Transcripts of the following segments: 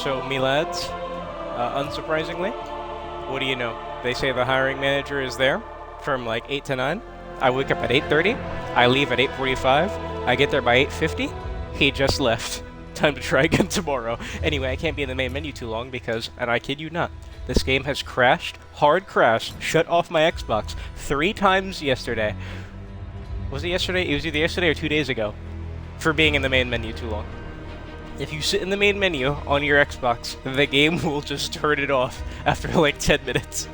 So, me lads, unsurprisingly, what do you know? They say the hiring manager is there from like 8 to 9. I wake up at 8:30. I leave at 8:45. I get there by 8:50. He just left. Time to try again tomorrow. Anyway, I can't be in the main menu too long because, and I kid you not, this game has crashed, hard crashed, shut off my Xbox 3 times yesterday. Was it yesterday? It was either yesterday or 2 days ago for being in the main menu too long. If you sit in the main menu on your Xbox, the game will just turn it off after like 10 minutes.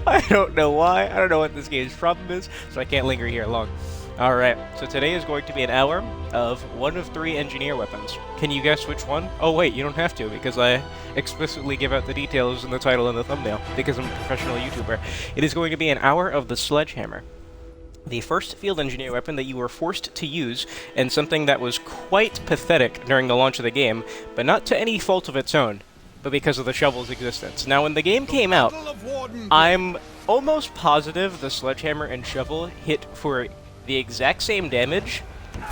I don't know why. I don't know what this game's problem is, so I can't linger here long. Alright, so today is going to be an hour of 1 of 3 engineer weapons. Can you guess which one? Oh wait, you don't have to, because I explicitly give out the details in the title and the thumbnail, because I'm a professional YouTuber. It is going to be an hour of the Sledgehammer. The first field engineer weapon that you were forced to use, and something that was quite pathetic during the launch of the game, but not to any fault of its own, but because of the shovel's existence. Now, when the game came out, I'm almost positive the sledgehammer and shovel hit for the exact same damage,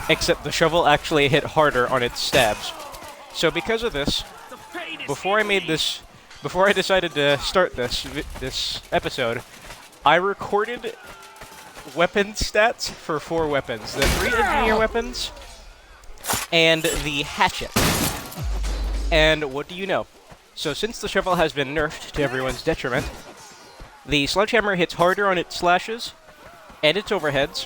except the shovel actually hit harder on its stabs. So because of this, before I decided to start this episode, I recorded weapon stats for 4 weapons. The 3 engineer weapons, and the hatchet. And what do you know? So since the shovel has been nerfed to everyone's detriment, the sledgehammer hits harder on its slashes and its overheads,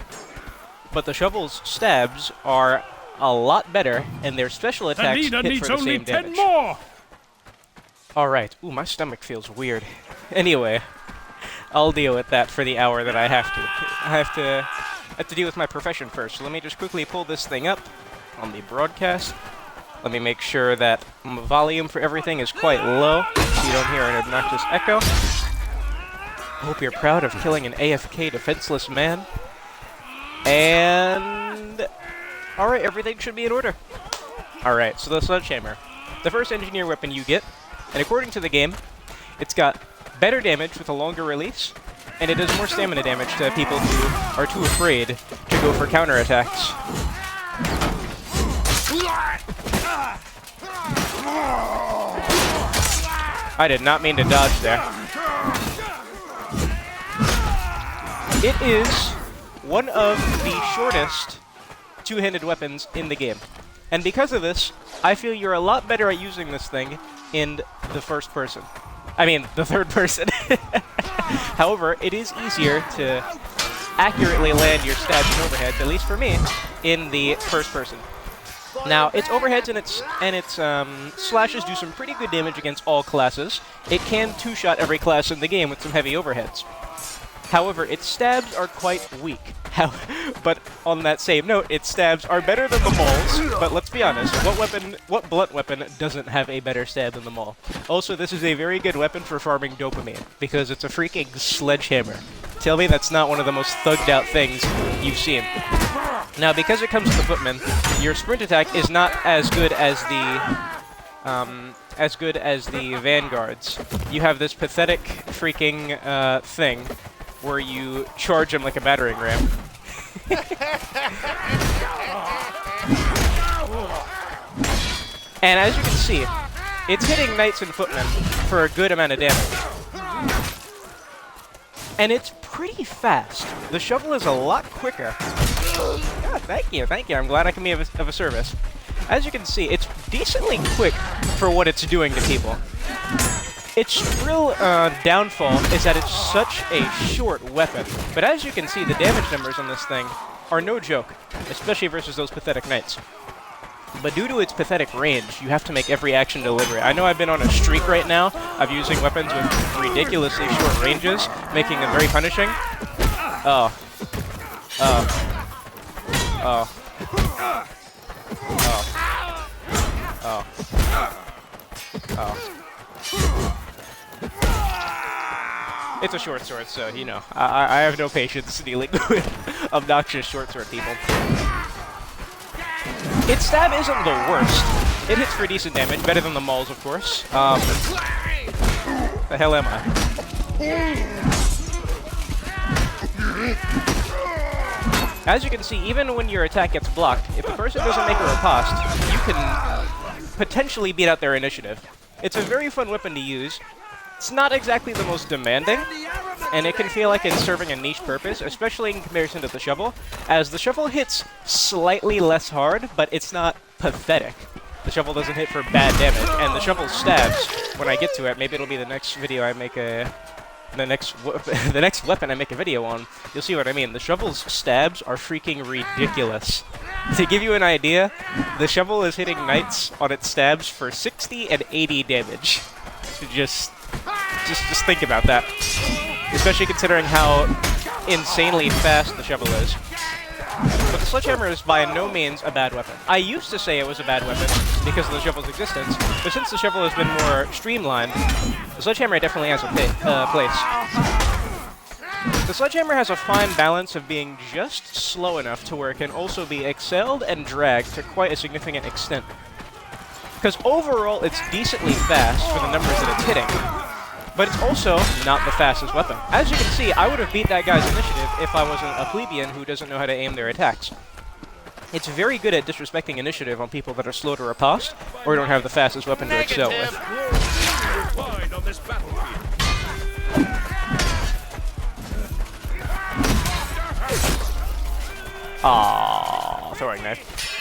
but the shovel's stabs are a lot better, and their special attacks hit for the same damage. Alright. Ooh, my stomach feels weird. Anyway, I'll deal with that for the hour that I have to. I have to deal with my profession first. So let me just quickly pull this thing up on the broadcast. Let me make sure that the volume for everything is quite low, so you don't hear an obnoxious echo. I hope you're proud of killing an AFK defenseless man. And alright, everything should be in order. Alright, so the sledgehammer. The first engineer weapon you get, and according to the game, it's got better damage with a longer release, and it does more stamina damage to people who are too afraid to go for counterattacks. I did not mean to dodge there. It is one of the shortest two-handed weapons in the game. And because of this, I feel you're a lot better at using this thing in the first person. I mean, the third person. However, it is easier to accurately land your stabs and overheads, at least for me, in the first person. Now, its overheads and its slashes do some pretty good damage against all classes. It can two-shot every class in the game with some heavy overheads. However, its stabs are quite weak. But on that same note, its stabs are better than the mauls, but let's be honest, what blunt weapon doesn't have a better stab than the maul? Also, this is a very good weapon for farming dopamine, because it's a freaking sledgehammer. Tell me that's not one of the most thugged out things you've seen. Now, because it comes to the footman, your sprint attack is not as good as the vanguards. You have this pathetic freaking thing where you charge them like a battering ram. And as you can see, it's hitting knights and footmen for a good amount of damage. And it's pretty fast. The shovel is a lot quicker. Yeah, thank you. I'm glad I can be of a service. As you can see, it's decently quick for what it's doing to people. Its real downfall is that it's such a short weapon. But as you can see, the damage numbers on this thing are no joke, especially versus those pathetic knights. But due to its pathetic range, you have to make every action deliberate. I know I've been on a streak right now of using weapons with ridiculously short ranges, making them very punishing. Oh. Oh. Oh. Oh. Oh. Oh. It's a short sword, so, you know, I have no patience dealing with obnoxious short sword people. Its stab isn't the worst. It hits for decent damage, better than the mauls, of course. The hell am I? As you can see, even when your attack gets blocked, if the person doesn't make a riposte, you can potentially beat out their initiative. It's a very fun weapon to use. It's not exactly the most demanding, and it can feel like it's serving a niche purpose, especially in comparison to the shovel, as the shovel hits slightly less hard, but it's not pathetic. The shovel doesn't hit for bad damage, and the shovel stabs. When I get to it, maybe it'll be the next video I make the next weapon I make a video on. You'll see what I mean. The shovel's stabs are freaking ridiculous. To give you an idea, the shovel is hitting knights on its stabs for 60 and 80 damage. Just think about that. Especially considering how insanely fast the shovel is. But the sledgehammer is by no means a bad weapon. I used to say it was a bad weapon because of the shovel's existence, but since the shovel has been more streamlined, the sledgehammer definitely has a place. The sledgehammer has a fine balance of being just slow enough to where it can also be excelled and dragged to quite a significant extent. Because overall, it's decently fast for the numbers that it's hitting, but it's also not the fastest weapon. As you can see, I would have beat that guy's initiative if I wasn't a plebeian who doesn't know how to aim their attacks. It's very good at disrespecting initiative on people that are slow to riposte, or don't have the fastest weapon to excel with. Aww, throwing knife.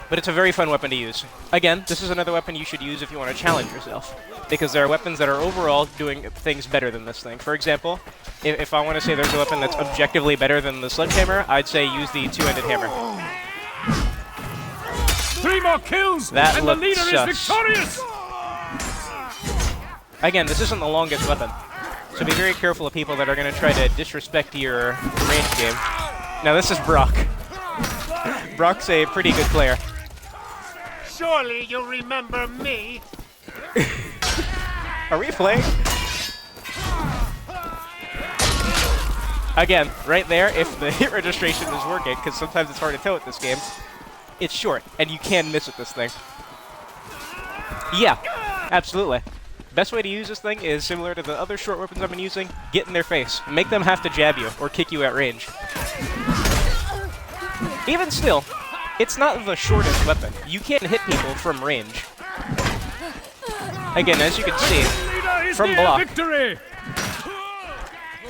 But it's a very fun weapon to use. Again, this is another weapon you should use if you want to challenge yourself, because there are weapons that are overall doing things better than this thing. For example, if I want to say there's a weapon that's objectively better than the sledgehammer, I'd say use the two-handed hammer. 3 more kills, that and the leader is victorious! Again, this isn't the longest weapon, so be very careful of people that are going to try to disrespect your range game. Now this is Brock. Brock's a pretty good player. Surely you'll remember me. Are we playing? Again, right there, if the hit registration is working, because sometimes it's hard to tell with this game, it's short, and you can miss with this thing. Yeah, absolutely. Best way to use this thing is similar to the other short weapons I've been using. Get in their face. Make them have to jab you, or kick you at range. Even still, it's not the shortest weapon. You can hit people from range. Again, as you can see, from block,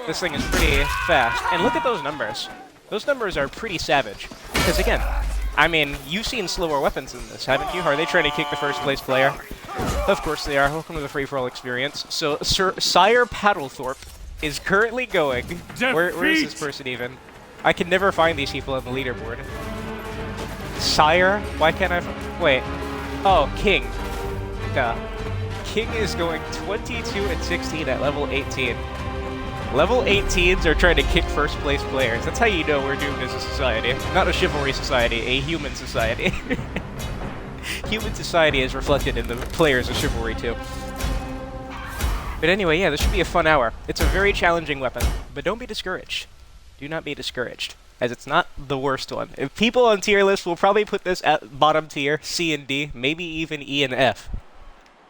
this thing is pretty fast. And look at those numbers. Those numbers are pretty savage. Because again, I mean, you've seen slower weapons in this, haven't you? Are they trying to kick the first place player? Of course they are. Welcome to the free-for-all experience. So, Sire Paddlethorpe is currently going... Where is this person even? I can never find these people on the leaderboard. Sire? Why can't I... Wait. Oh, King. Duh. King is going 22 and 16 at level 18. Level 18s are trying to kick first place players. That's how you know we're doomed as a society. Not a chivalry society, a human society. Human society is reflected in the players of chivalry too. But anyway, yeah, this should be a fun hour. It's a very challenging weapon, but don't be discouraged. Do not be discouraged, as it's not the worst one. If people on tier lists will probably put this at bottom tier, C and D, maybe even E and F.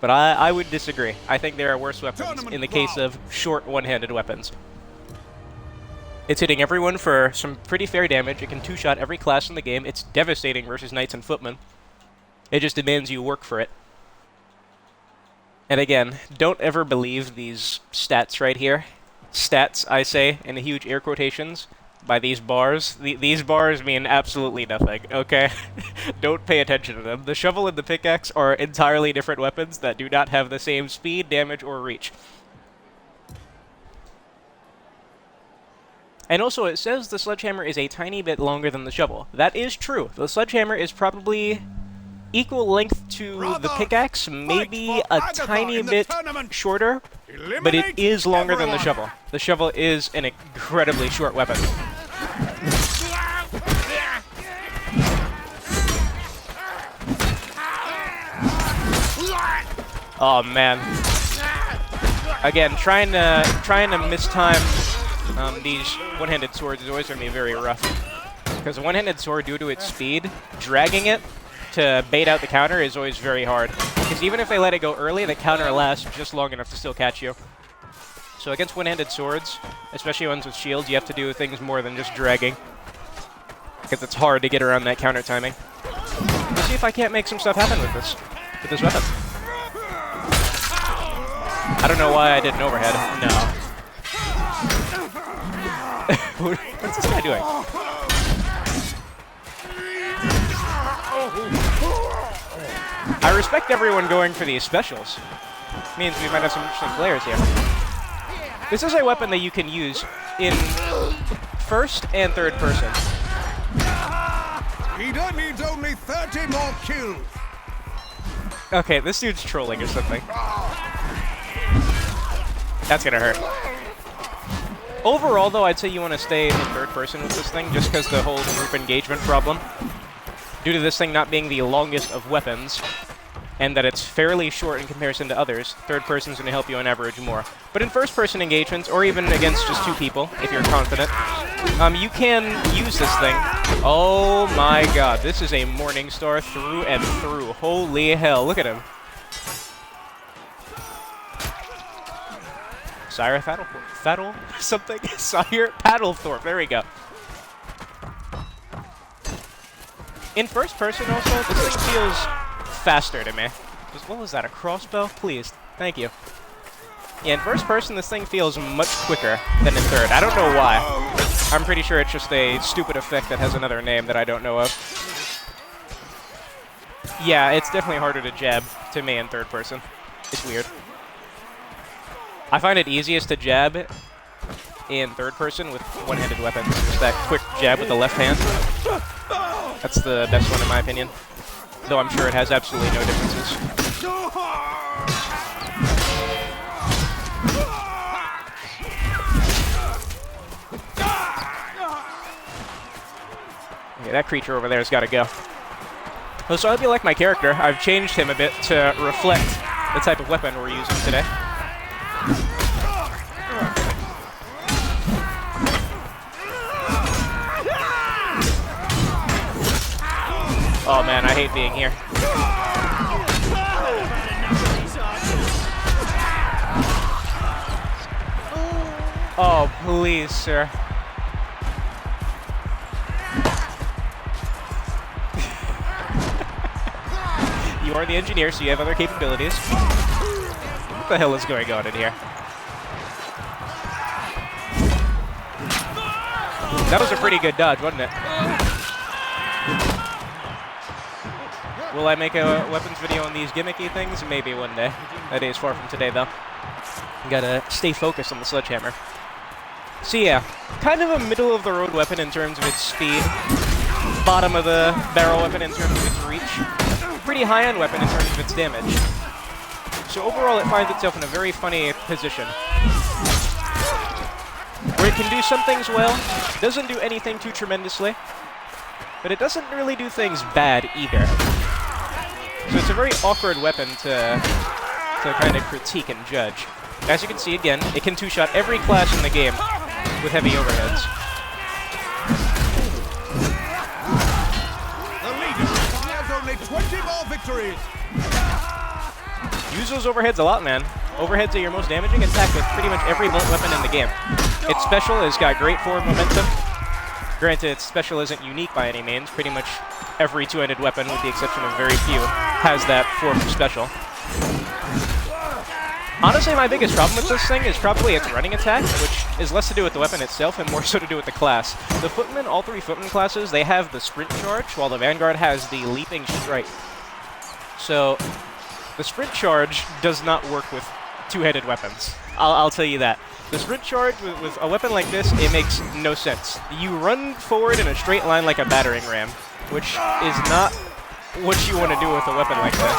But I would disagree. I think there are worse weapons in the case of short one-handed weapons. It's hitting everyone for some pretty fair damage. It can two-shot every class in the game. It's devastating versus knights and footmen. It just demands you work for it. And again, don't ever believe these stats right here. Stats, I say, in huge air quotations, by these bars. These bars mean absolutely nothing, okay? Don't pay attention to them. The shovel and the pickaxe are entirely different weapons that do not have the same speed, damage, or reach. And also, it says the sledgehammer is a tiny bit longer than the shovel. That is true. The sledgehammer is probably equal length to the pickaxe, maybe a tiny bit shorter, but it is longer than the shovel. The shovel is an incredibly short weapon. Oh man. Again, trying to mistime these one-handed swords is always going to be very rough. Because a one-handed sword, due to its speed, dragging it to bait out the counter is always very hard. Because even if they let it go early, the counter lasts just long enough to still catch you. So against one-handed swords, especially ones with shields, you have to do things more than just dragging. Because it's hard to get around that counter timing. Let's see if I can't make some stuff happen with this. with this weapon. I don't know why I did an overhead. No. What's this guy doing? I respect everyone going for these specials. Means we might have some interesting players here. This is a weapon that you can use in first and third person. Leader needs only 30 more kills. Okay, this dude's trolling or something. That's gonna hurt. Overall, though, I'd say you want to stay in third person with this thing, just because the whole group engagement problem. Due to this thing not being the longest of weapons, and that it's fairly short in comparison to others, third person's going to help you on average more. But in first-person engagements, or even against just two people, if you're confident, you can use this thing. Oh my god, this is a Morningstar through and through. Holy hell, look at him. Sire Sire Paddlethorpe, there we go. In first person also, this thing feels faster to me. What was that, a crossbow? Please, thank you. Yeah, in first person, this thing feels much quicker than in third. I don't know why. I'm pretty sure it's just a stupid effect that has another name that I don't know of. Yeah, it's definitely harder to jab to me in third person. It's weird. I find it easiest to jab in third person with one-handed weapons. Just that quick jab with the left hand. That's the best one in my opinion. Though I'm sure it has absolutely no differences. Okay, that creature over there has got to go. Well, so I hope you like my character. I've changed him a bit to reflect the type of weapon we're using today. Oh man, I hate being here. Oh, please, sir. You are the engineer, so you have other capabilities. What the hell is going on in here? That was a pretty good dodge, wasn't it? Will I make a weapons video on these gimmicky things? Maybe one day. That day is far from today, though. Gotta stay focused on the Sledgehammer. So yeah, kind of a middle-of-the-road weapon in terms of its speed. Bottom of the barrel weapon in terms of its reach. Pretty high-end weapon in terms of its damage. So overall, it finds itself in a very funny position. Where it can do some things well, doesn't do anything too tremendously, but it doesn't really do things bad either. So it's a very awkward weapon to kind of critique and judge. As you can see, again, it can two-shot every class in the game with heavy overheads. The leader has only 20 more victories. Use those overheads a lot, man. Overheads are your most damaging attack with pretty much every bolt weapon in the game. Its special has got great forward momentum. Granted, its special isn't unique by any means. Pretty much every two-handed weapon, with the exception of very few, has that form of special. Honestly, my biggest problem with this thing is probably its running attack, which is less to do with the weapon itself and more so to do with the class. The Footman, all three Footman classes, they have the sprint charge, while the Vanguard has the leaping strike. So, the sprint charge does not work with two-handed weapons. I'll tell you that. The sprint charge with a weapon like this, it makes no sense. You run forward in a straight line like a battering ram, which is not what you want to do with a weapon like this.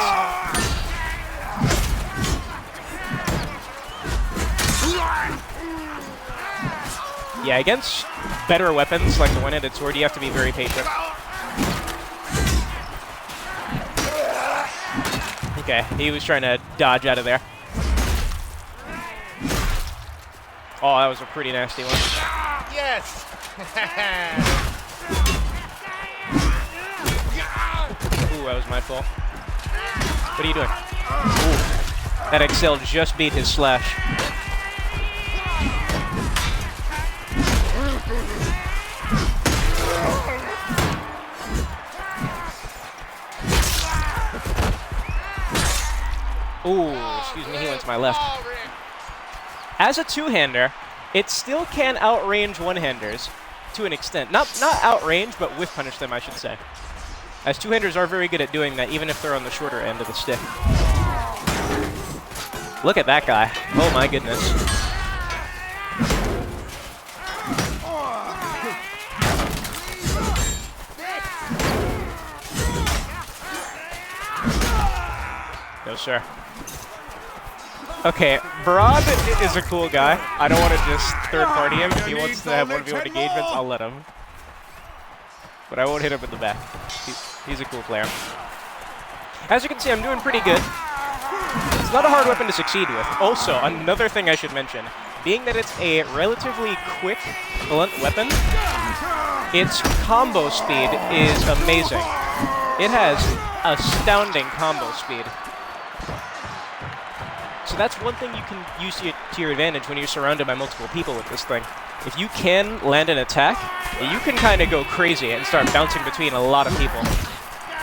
Yeah, against better weapons like the one-handed sword, you have to be very patient. Okay, he was trying to dodge out of there. Oh, that was a pretty nasty one. Yes! Ooh, that was my fault. What are you doing? Ooh. That Excel just beat his slash. Ooh, excuse me, he went to my left. As a two-hander, it still can outrange one-handers to an extent. Not outrange, but whiff punish them, I should say. As two-handers are very good at doing that, even if they're on the shorter end of the stick. Look at that guy. Oh my goodness. No, sir. Okay, Barad is a cool guy. I don't want to just third-party him. If he wants to have 1v1 engagements, I'll let him. But I won't hit him in the back. He's a cool player. As you can see, I'm doing pretty good. It's not a hard weapon to succeed with. Also, another thing I should mention, being that it's a relatively quick, blunt weapon, its combo speed is amazing. It has astounding combo speed. So that's one thing you can use to your advantage when you're surrounded by multiple people with this thing. If you can land an attack, you can kind of go crazy and start bouncing between a lot of people.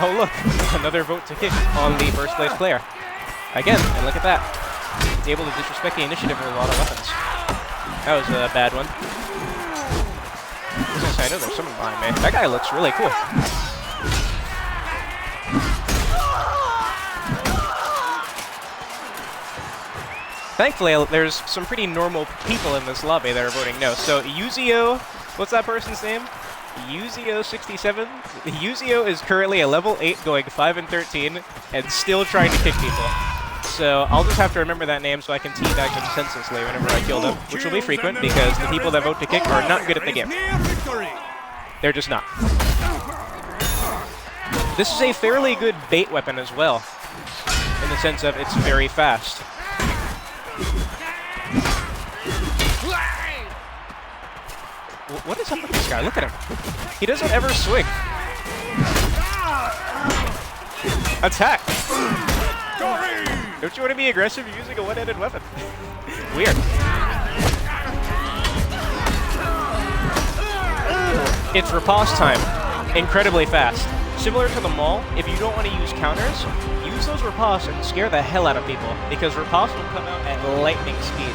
Oh look, another vote to kick on the first place player. Again, and look at that. He's able to disrespect the initiative with a lot of weapons. That was a bad one. I was gonna say, I know there's someone behind me. That guy looks really cool. Thankfully, there's some pretty normal people in this lobby that are voting no. So Yuzio, what's that person's name? Yuzio67. Yuzio is currently a level 8 going 5 and 13 and still trying to kick people. So I'll just have to remember that name so I can teabag them senselessly whenever I kill them, which will be frequent because the people that vote to kick are not good at the game. They're just not. This is a fairly good bait weapon as well, in the sense of it's very fast. What is up with this guy? Look at him. He doesn't ever swing. Attack! Don't you want to be aggressive using a one-handed weapon? Weird. It's riposte time. Incredibly fast. Similar to the mall, if you don't want to use counters, use those ripostes and scare the hell out of people, because riposte will come out at lightning speed.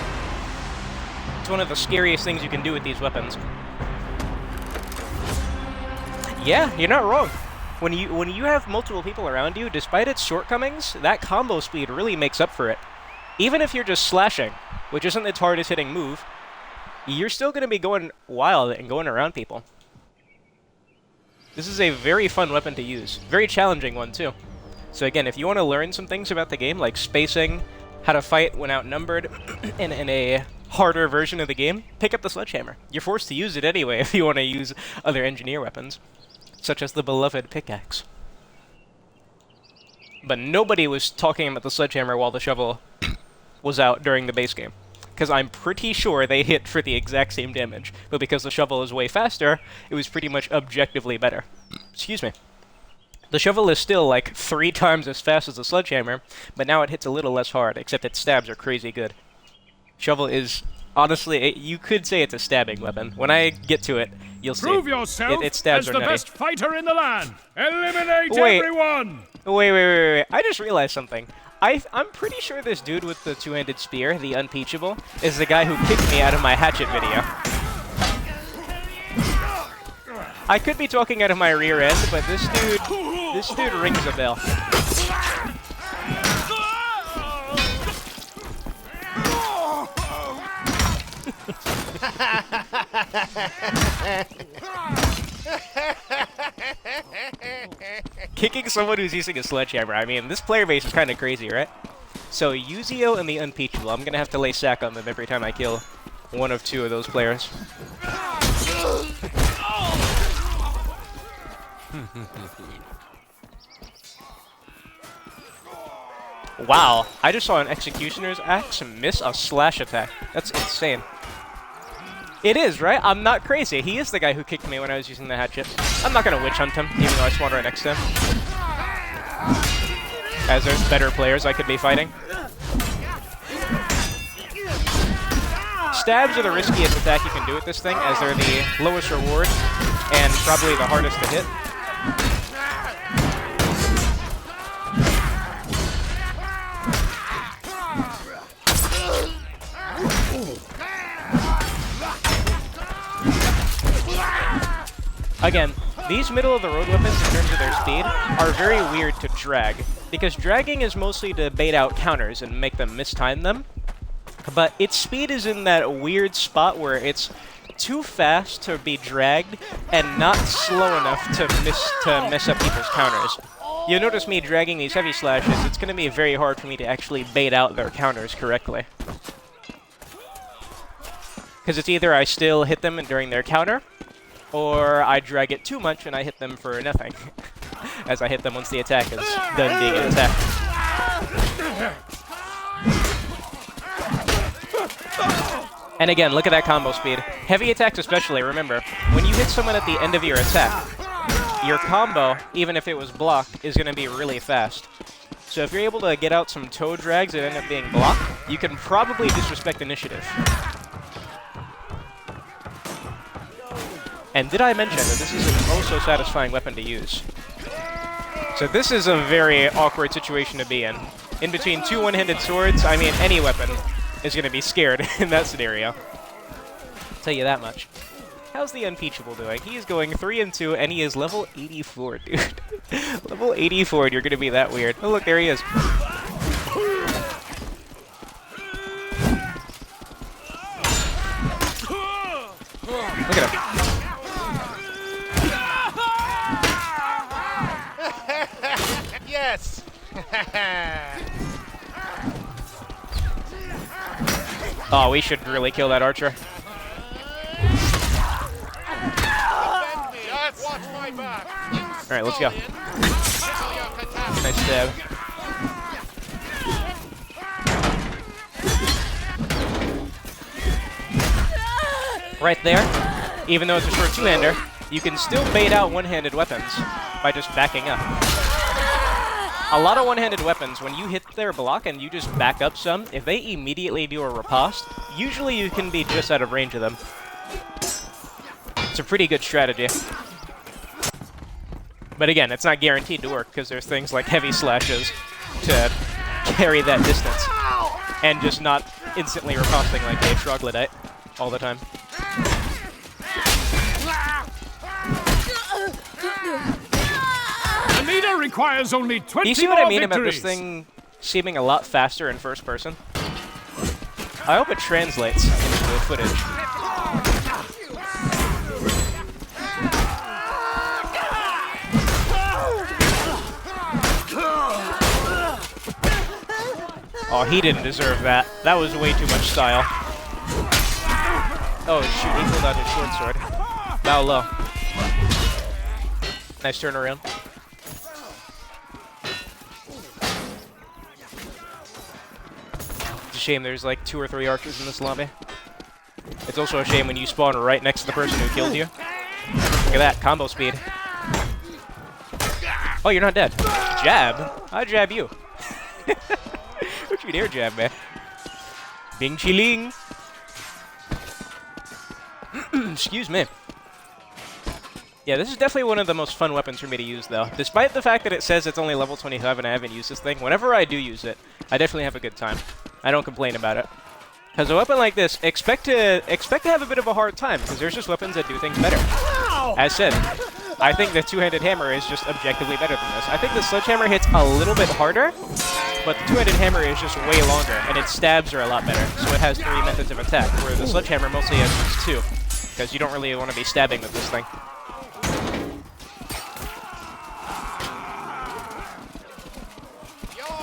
It's one of the scariest things you can do with these weapons. Yeah, you're not wrong. When you have multiple people around you, despite its shortcomings, that combo speed really makes up for it. Even if you're just slashing, which isn't its hardest hitting move, you're still going to be going wild and going around people. This is a very fun weapon to use. Very challenging one, too. So again, if you want to learn some things about the game, like spacing, how to fight when outnumbered, in a harder version of the game, pick up the Sledgehammer. You're forced to use it anyway if you want to use other engineer weapons, such as the beloved pickaxe. But nobody was talking about the Sledgehammer while the shovel was out during the base game, because I'm pretty sure they hit for the exact same damage, but because the shovel is way faster, it was pretty much objectively better. Excuse me. The shovel is still like 3 times as fast as the Sledgehammer, but now it hits a little less hard, except its stabs are crazy good. Shovel is, honestly, you could say it's a stabbing weapon. When I get to it, you'll see. Prove yourself Its stabs as are the nutty. best fighter in the land. Eliminate everyone. Wait. I just realized something. I'm pretty sure this dude with the two-handed spear, the Unpeachable, is the guy who kicked me out of my hatchet video. I could be talking out of my rear end, but this dude rings a bell. Kicking someone who's using a sledgehammer. I mean, this player base is kind of crazy, right? So Yuzio and the Unpeachable, I'm gonna have to lay sack on them every time I kill one of 2 of those players. Wow, I just saw an Executioner's Axe miss a slash attack. That's insane. It is, right? I'm not crazy. He is the guy who kicked me when I was using the hatchet. I'm not going to witch hunt him, even though I spawned right next to him. As there's better players I could be fighting. Stabs are the riskiest attack you can do with this thing, as they're the lowest reward and probably the hardest to hit. Again, these middle-of-the-road weapons, in terms of their speed, are very weird to drag, because dragging is mostly to bait out counters and make them mistime them, but its speed is in that weird spot where it's too fast to be dragged and not slow enough to mess up people's counters. You'll notice me dragging these heavy slashes, it's going to be very hard for me to actually bait out their counters correctly. Because it's either I still hit them during their counter, or I drag it too much and I hit them for nothing, as I hit them once the attack is done being an attack. And again, look at that combo speed. Heavy attacks especially, remember, when you hit someone at the end of your attack, your combo, even if it was blocked, is going to be really fast. So if you're able to get out some toe drags that end up being blocked, you can probably disrespect initiative. And did I mention that this is an also satisfying weapon to use? So this is a very awkward situation to be in. In between two one-handed swords, I mean, any weapon is going to be scared in that scenario. I'll tell you that much. How's the Unpeachable doing? He is going 3-2, and he is level 84, dude. Level 84, and you're going to be that weird. Oh, look, there he is. Look at him. Yes! Oh, we should really kill that archer. Alright, let's go. Nice stab. Right there, even though it's a short two-hander, you can still bait out one-handed weapons by just backing up. A lot of one-handed weapons, when you hit their block and you just back up some, if they immediately do a riposte, usually you can be just out of range of them. It's a pretty good strategy. But again, it's not guaranteed to work, because there's things like heavy slashes to carry that distance, and just not instantly riposting like a troglodyte all the time. Anita requires only 20 Do you see what more I mean about victories. this thing seeming a lot faster in first person? I hope it translates into the footage. Oh, he didn't deserve that. That was way too much style. Oh, shoot, he pulled out his short sword. Bow low. Nice turnaround. It's a shame there's like 2 or 3 archers in this lobby. It's also a shame when you spawn right next to the person who killed you. Look at that, combo speed. Oh, you're not dead. Jab? I jab you. Don't you dare jab, man. Bing chi-ling. Excuse me. Yeah, this is definitely one of the most fun weapons for me to use, though. Despite the fact that it says it's only level 25 and I haven't used this thing, whenever I do use it, I definitely have a good time. I don't complain about it. Because a weapon like this, expect to have a bit of a hard time, because there's just weapons that do things better. As said, I think the two-handed hammer is just objectively better than this. I think the sledgehammer hits a little bit harder, but the two-handed hammer is just way longer, and its stabs are a lot better, so it has 3 methods of attack, where the sledgehammer mostly has just 2, because you don't really want to be stabbing with this thing.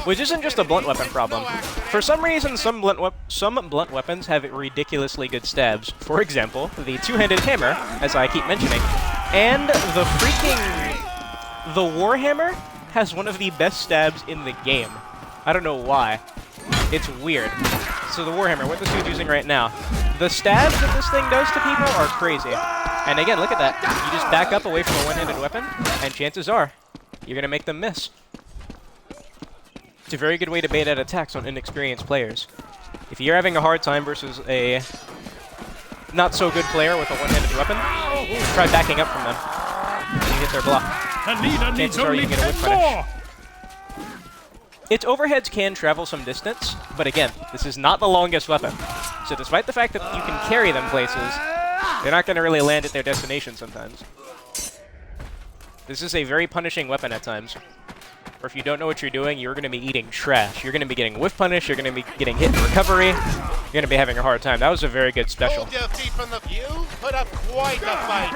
Which isn't just a blunt weapon problem. For some reason, some blunt weapons have ridiculously good stabs. For example, the two-handed hammer, as I keep mentioning, and the Warhammer has one of the best stabs in the game. I don't know why. It's weird. So the Warhammer, what this dude's using right now, the stabs that this thing does to people are crazy. And again, look at that. You just back up away from a one-handed weapon, and chances are, you're going to make them miss. It's a very good way to bait out attacks on inexperienced players. If you're having a hard time versus a not-so-good player with a one-handed weapon, try backing up from them. And you hit their block. Chances are you only can get a 10 whip punish. more. Its overheads can travel some distance, but again, this is not the longest weapon. So despite the fact that you can carry them places, they're not going to really land at their destination sometimes. This is a very punishing weapon at times. Or if you don't know what you're doing, you're going to be eating trash. You're going to be getting whiff punish, you're going to be getting hit in recovery, you're going to be having a hard time. That was a very good special. Hold your feet from the view. Put up quite a fight.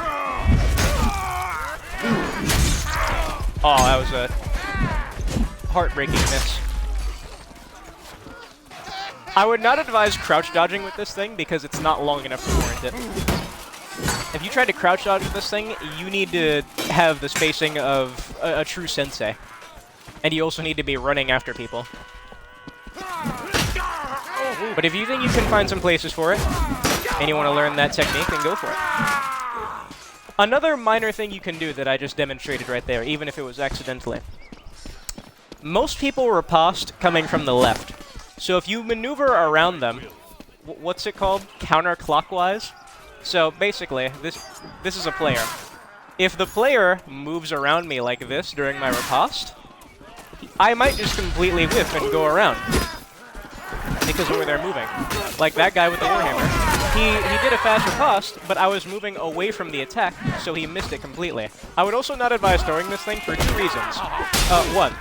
Oh, that was a heartbreaking miss. I would not advise crouch dodging with this thing because it's not long enough to warrant it. If you try to crouch dodge with this thing, you need to have the spacing of a true sensei. And you also need to be running after people. But if you think you can find some places for it, and you want to learn that technique, then go for it. Another minor thing you can do that I just demonstrated right there, even if it was accidentally. Most people riposte coming from the left. So if you maneuver around them, what's it called? Counterclockwise? So basically, this is a player. If the player moves around me like this during my riposte, I might just completely whiff and go around. Because of where they're moving. Like that guy with the Warhammer. He did a fast riposte, but I was moving away from the attack, so he missed it completely. I would also not advise throwing this thing for 2 reasons. One,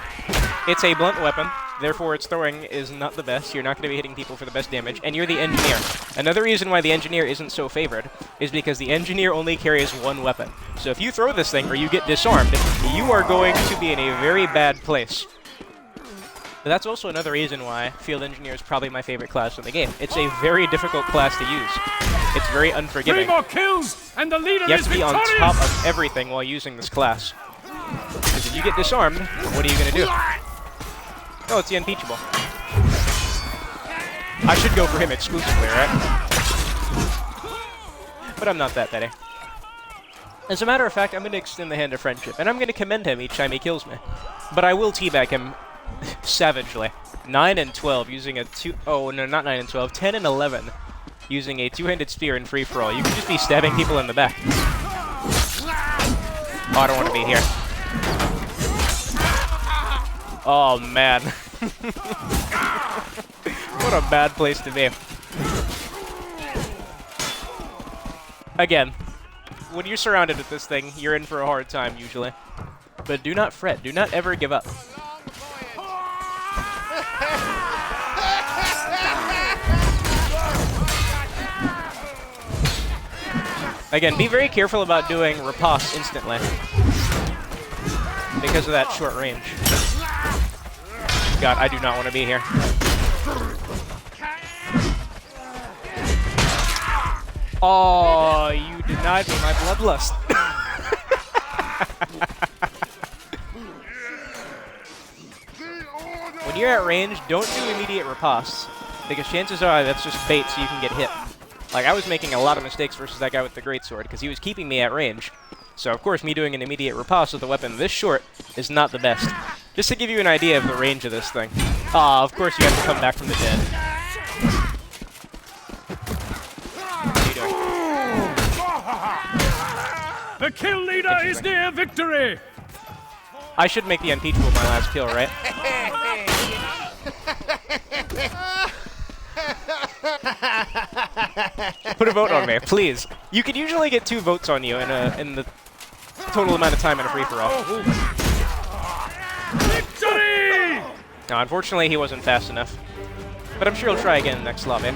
it's a blunt weapon, therefore its throwing is not the best. You're not going to be hitting people for the best damage, and you're the engineer. Another reason why the engineer isn't so favored is because the engineer only carries 1 weapon. So if you throw this thing or you get disarmed, you are going to be in a very bad place. But that's also another reason why Field Engineer is probably my favorite class in the game. It's a very difficult class to use. It's very unforgiving. 3 more kills, and the leader You have is to be on victorious! top of everything while using this class. Because if you get disarmed, what are you going to do? Oh, it's the unteachable. I should go for him exclusively, right? But I'm not that petty. As a matter of fact, I'm going to extend the hand of friendship, and I'm going to commend him each time he kills me. But I will teabag him savagely. 9 and 12 using a 2... Oh, no, not 9 and 12. 10 and 11 using a 2-handed spear in free-for-all. You can just be stabbing people in the back. Oh, I don't want to be here. Oh, man. What a bad place to be. Again, when you're surrounded with this thing, you're in for a hard time, usually. But do not fret. Do not ever give up. Again, be very careful about doing riposte instantly. Because of that short range. God, I do not want to be here. Oh, you denied me my bloodlust. When you're at range, don't do immediate ripostes. Because chances are that's just bait so you can get hit. Like, I was making a lot of mistakes versus that guy with the greatsword, because he was keeping me at range. So, of course, me doing an immediate riposte with a weapon this short is not the best. Just to give you an idea of the range of this thing. Ah, of course you have to come back from the dead. What are you doing? The kill leader is near victory! I should make the unteachable my last kill, right? Put a vote on me, please. You can usually get 2 votes on you in the total amount of time in a free-for-all. Victory! No, unfortunately, he wasn't fast enough. But I'm sure he'll try again next lobby.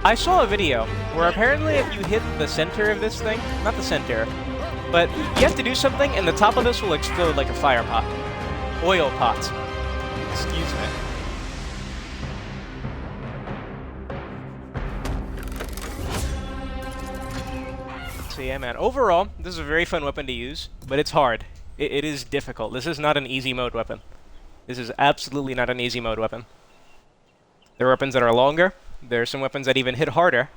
I saw a video where apparently if you hit the center of this thing, not the center, but you have to do something and the top of this will explode like a fire pot. Oil pot. Excuse me. So yeah, man. Overall, this is a very fun weapon to use, but it's hard. It is difficult. This is not an easy mode weapon. This is absolutely not an easy mode weapon. There are weapons that are longer, there are some weapons that even hit harder,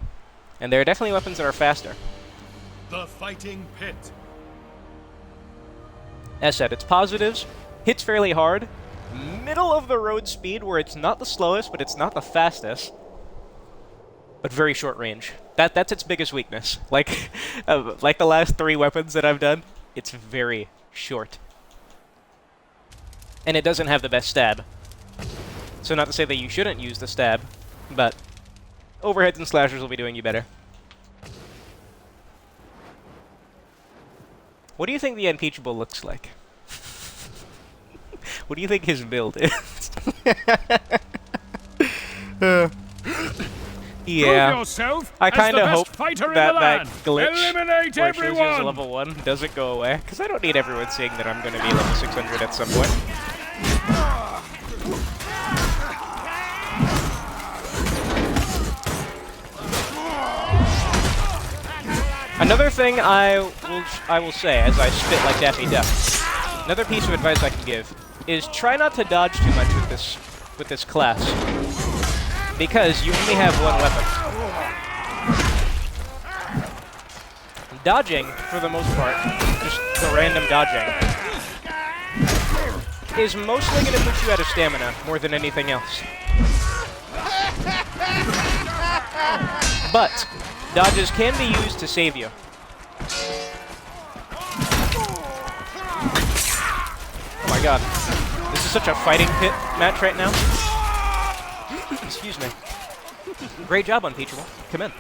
and there are definitely weapons that are faster. The fighting pit. As said, it's positives, hits fairly hard, middle of the road speed where it's not the slowest, but it's not the fastest, but very short range. That's its biggest weakness. Like the last 3 weapons that I've done, it's very short. And it doesn't have the best stab. So not to say that you shouldn't use the stab, but overheads and slashers will be doing you better. What do you think the Unpeachable looks like? What do you think his build is? Yeah, yourself I as kind the of best hope fighter in that the that land. glitch Eliminate where it shows you as everyone. a level 1 doesn't go away, because I don't need everyone seeing that I'm going to be level 600 at some point. Another thing I will say as I spit like Daffy Duck, another piece of advice I can give is try not to dodge too much with this class, because you only have one weapon. Dodging, for the most part, just the random dodging, is mostly going to put you out of stamina more than anything else. But dodges can be used to save you. Oh my god. This is such a fighting pit match right now. Excuse me. Great job, Unpeachable. Come in.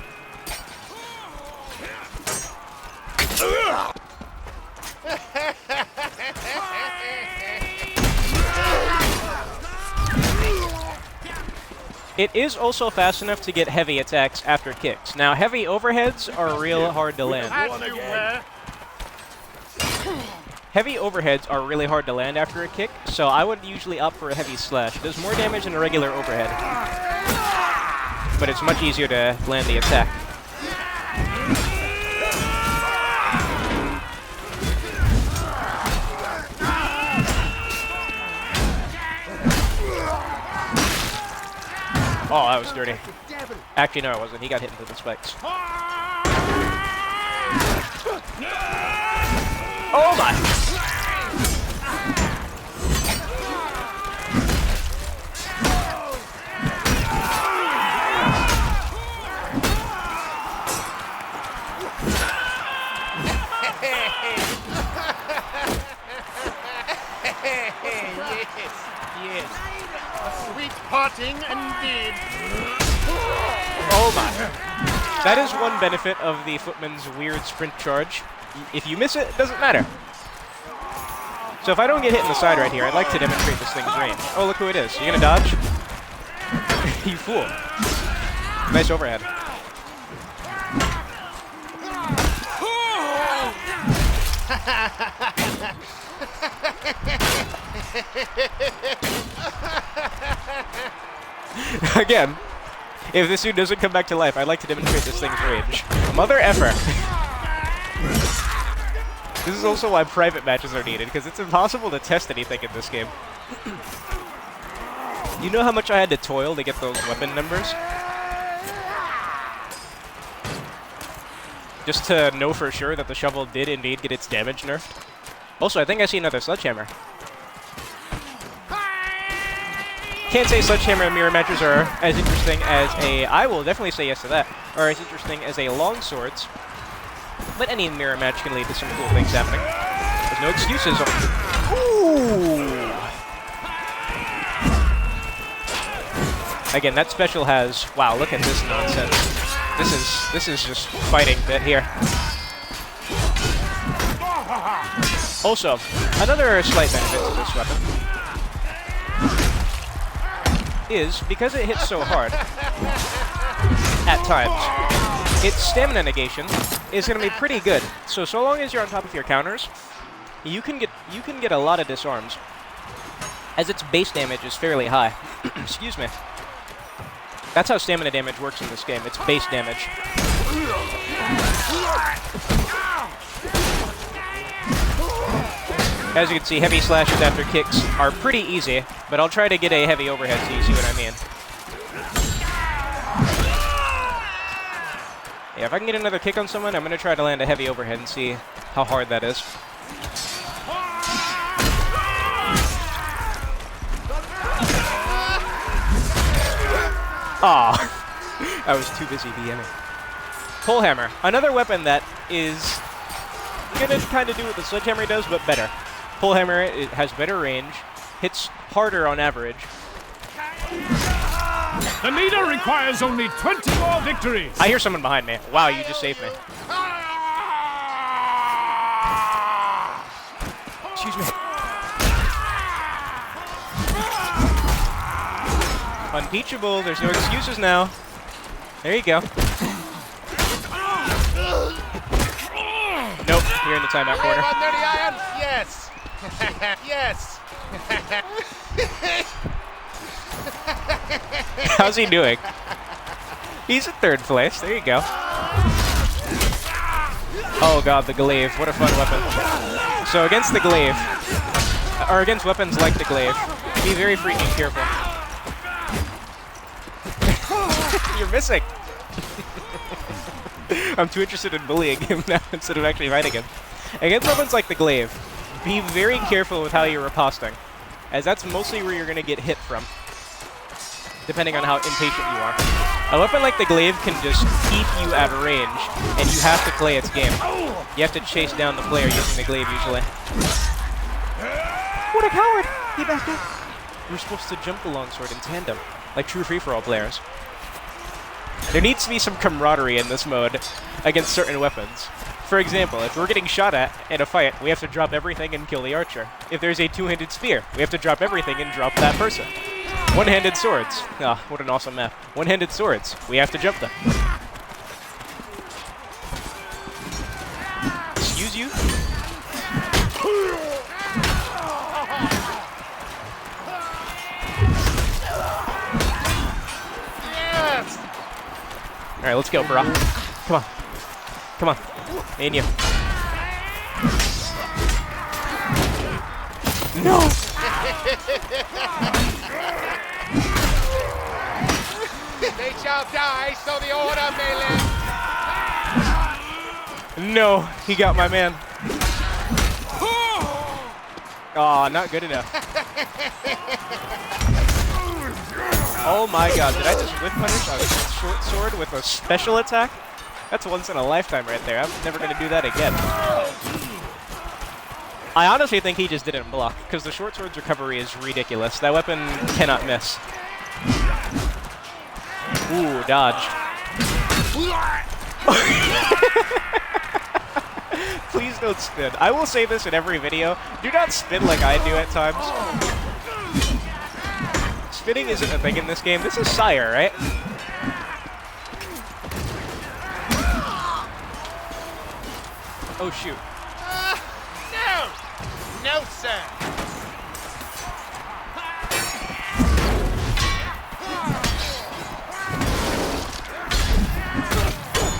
It is also fast enough to get heavy attacks after kicks. Now, heavy overheads are real hard to land. Heavy overheads are really hard to land after a kick, so I would usually opt for a heavy slash. It does more damage than a regular overhead, but it's much easier to land the attack. Oh, that was dirty. Actually, no, it wasn't. He got hit into the spikes. Oh my! Yes. Sweet parting indeed. Oh my. That is one benefit of the Footman's weird sprint charge. If you miss it, it doesn't matter. So if I don't get hit in the side right here, I'd like to demonstrate this thing's range. Oh, look who it is. You gonna dodge? You fool. Nice overhead. Again, if this dude doesn't come back to life, I'd like to demonstrate this thing's range. Mother effer. This is also why private matches are needed, because it's impossible to test anything in this game. You know how much I had to toil to get those weapon numbers? Just to know for sure that the shovel did indeed get its damage nerfed. Also, I think I see another Sledgehammer. Can't say Sledgehammer and mirror matches are as interesting as I will definitely say yes to that, or as interesting as a longswords. But any mirror match can lead to some cool things happening. There's no excuses. Ooh! Again, that special has... Wow, look at this nonsense. This is just fighting bit here. Also, another slight benefit to this weapon is, because it hits so hard at times, its stamina negation is going to be pretty good. So long as you're on top of your counters, you can get a lot of disarms, as its base damage is fairly high. Excuse me. That's how stamina damage works in this game. It's base damage. As you can see, heavy slashes after kicks are pretty easy, but I'll try to get a heavy overhead so you see what I mean. Yeah, if I can get another kick on someone, I'm going to try to land a heavy overhead and see how hard that is. Aw, I was too busy DMing. Pole hammer, another weapon that is going to kind of do what the Sledgehammer does, but better. Pole hammer, it has better range, hits harder on average. The leader requires only 20 more victories. I hear someone behind me. Wow, you just saved me. Excuse me. Unpeachable. There's no excuses now. There you go. Nope, you're in the timeout corner. Under the iron? Yes. Yes. How's he doing? He's in 3rd place. There you go. Oh god, the glaive. What a fun weapon. So against the glaive, or against weapons like the glaive, be very freaking careful. You're missing. I'm too interested in bullying him now instead of actually fighting him. Against weapons like the glaive, be very careful with how you're riposting, as that's mostly where you're going to get hit from, depending on how impatient you are. A weapon like the glaive can just keep you at range, and you have to play its game. You have to chase down the player using the glaive usually. What a coward! He backed up. We're supposed to jump the longsword in tandem, like true free-for-all players. There needs to be some camaraderie in this mode against certain weapons. For example, if we're getting shot at in a fight, we have to drop everything and kill the archer. If there's a two-handed spear, we have to drop everything and drop that person. One-handed swords. Ah, what an awesome map. One-handed swords. We have to jump them. Excuse you? Yes. Alright, let's go, bro. Come on. Come on. Me and you. No! They shall die, so the order may live. No, he got my man. Aw, not good enough. Oh my god, did I just whip punish a short sword with a special attack? That's once in a lifetime right there. I'm never going to do that again. I honestly think he just didn't block, because the short sword's recovery is ridiculous. That weapon cannot miss. Ooh, dodge. Please don't spin. I will say this in every video. Do not spin like I do at times. Spinning isn't a thing in this game. This is Sire, right? Oh, shoot. No! No, sir!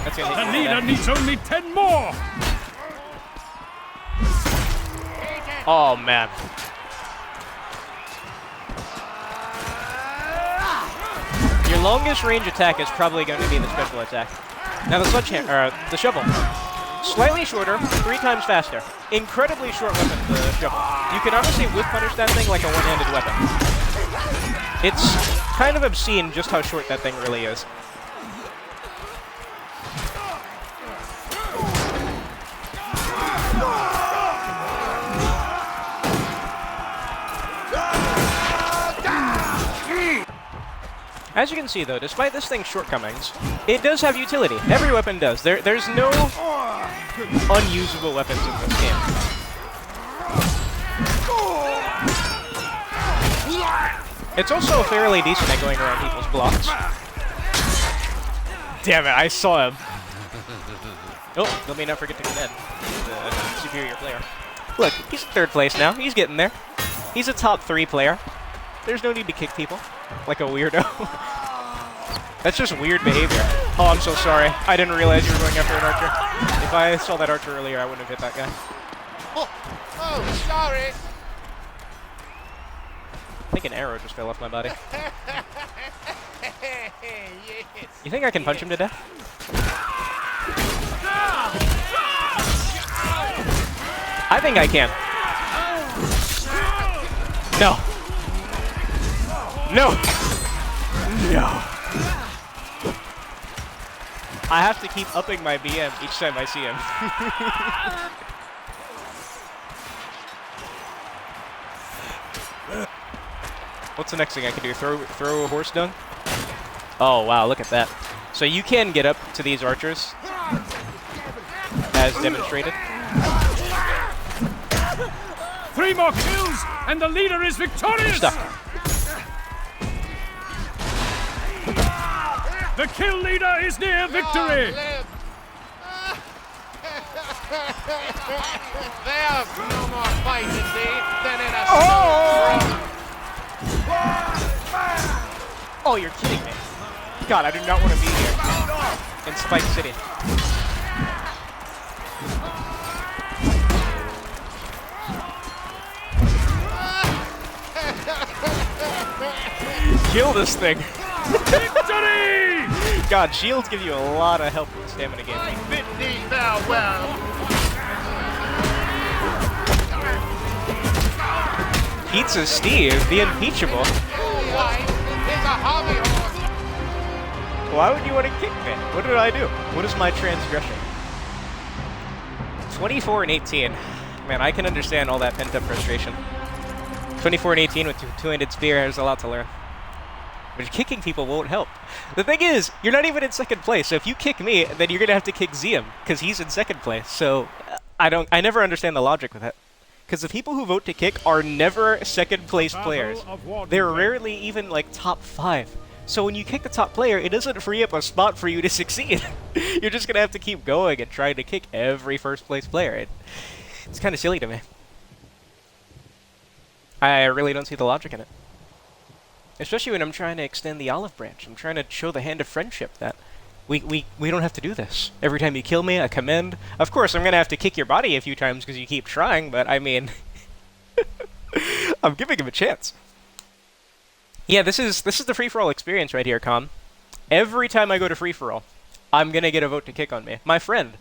That's gonna hit The you leader there. needs only 10 more. Oh, man. Your longest range attack is probably going to be the special attack. Now the sledgehammer, the shovel. Slightly shorter, 3 times faster. Incredibly short weapon, the shovel. You can honestly whip punish that thing like a one-handed weapon. It's kind of obscene just how short that thing really is. As you can see, though, despite this thing's shortcomings, it does have utility. Every weapon does. There's no unusable weapons in this game. It's also fairly decent at going around people's blocks. Damn it, I saw him. Oh, let me not forget to commend the superior player. Look, he's in 3rd place now. He's getting there. He's a top 3 player. There's no need to kick people like a weirdo. That's just weird behavior. Oh, I'm so sorry. I didn't realize you were going after an archer. If I saw that archer earlier, I wouldn't have hit that guy. Oh, sorry. I think an arrow just fell off my body. Yes. You think I can punch him to death? I think I can. No. No. No. I have to keep upping my BM each time I see him. What's the next thing I can do? Throw a horse dung? Oh, wow, look at that. So you can get up to these archers, as demonstrated. 3 more kills, and the leader is victorious! Stuck. The kill leader is near victory! There's no more fight to see than in a Oh, you're kidding me. God, I do not want to be here. In Spike City. Kill this thing. Victory! God, shields give you a lot of help with the stamina game. bit thee farewell. Pizza Steve, the impeachable. Life is a hobby horse. Why would you want to kick me? What did I do? What is my transgression? 24 and 18. Man, I can understand all that pent-up frustration. 24 and 18 with two-handed spear, there's a lot to learn. But kicking people won't help. The thing is, you're not even in second place, so if you kick me, then you're gonna have to kick Zium, because he's in second place. So I never understand the logic with that. Because the people who vote to kick are never second place players. They're rarely even like top 5. So when you kick the top player, it doesn't free up a spot for you to succeed. You're just gonna have to keep going and trying to kick every first place player. It's kind of silly to me. I really don't see the logic in it. Especially when I'm trying to extend the olive branch. I'm trying to show the hand of friendship that we don't have to do this. Every time you kill me, I commend. Of course, I'm going to have to kick your body a few times because you keep trying, but I mean... I'm giving him a chance. Yeah, this is the free-for-all experience right here, Con. Every time I go to free-for-all, I'm going to get a vote to kick on me. My friend,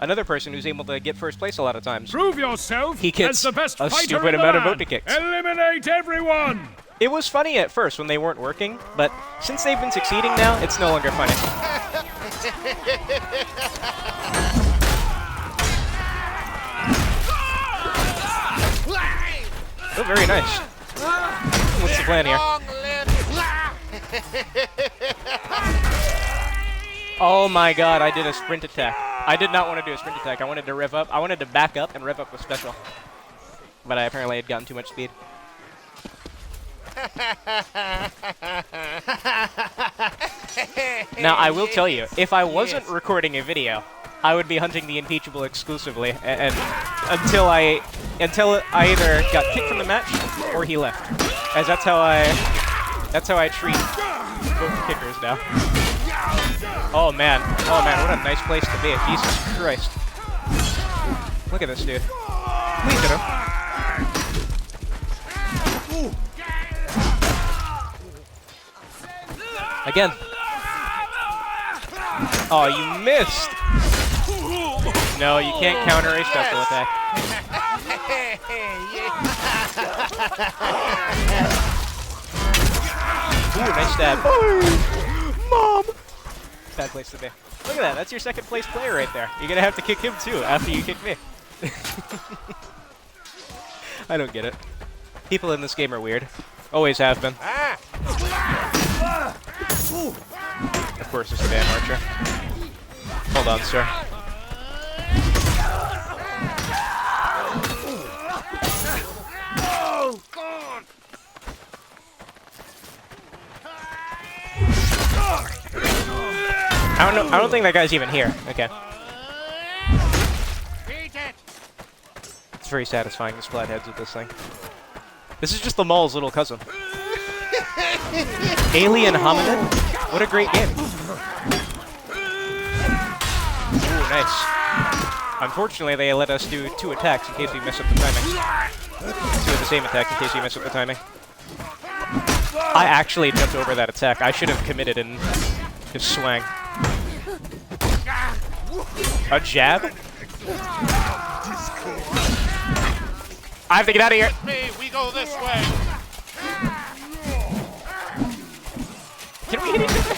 another person who's able to get first place a lot of times. Prove yourself He gets as the best a fighter stupid in the amount of land. vote to kicks. Eliminate everyone! It was funny at first when they weren't working, but since they've been succeeding now, it's no longer funny. Oh, very nice. What's the plan here? Oh my god, I did a sprint attack. I did not want to do a sprint attack. I wanted to rev up. I wanted to back up and rev up with special. But I apparently had gotten too much speed. Now, I will tell you, if I wasn't recording a video, I would be hunting the impeachable exclusively, and until I either got kicked from the match or he left, as that's how I treat both kickers now. Oh man, what a nice place to be! Jesus Christ! Look at this dude. Please hit him. Again. Oh, you missed! No, you can't counter a special attack. Ooh, nice stab. Mom! Bad place to be. Look at that, that's your second place player right there. You're gonna have to kick him too after you kick me. I don't get it. People in this game are weird. Always have been. Of course, it's a Van Archer. Hold on, sir. Oh, God! I don't think that guy's even here. Okay. Beat it! It's very satisfying to splat heads with this thing. This is just the mall's little cousin. Alien Hominid? What a great game. Ooh, nice. Unfortunately, they let us do 2 attacks in case we mess up the timing. 2 of the same attack in case we mess up the timing. I actually jumped over that attack. I should have committed and just swang. A jab? I have to get out of here. Me, we go this way. Can we hit each other?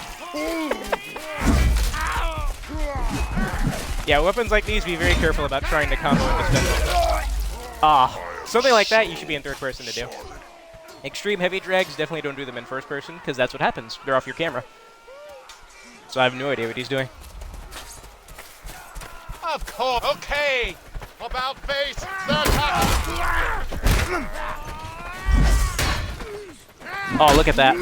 Yeah, weapons like these, be very careful about trying to combo into special. Something like that you should be in third person to do. Extreme heavy drags, definitely don't do them in first person, because that's what happens. They're off your camera. So I have no idea what he's doing. Of course. Okay. About face. The top. Oh, look at that.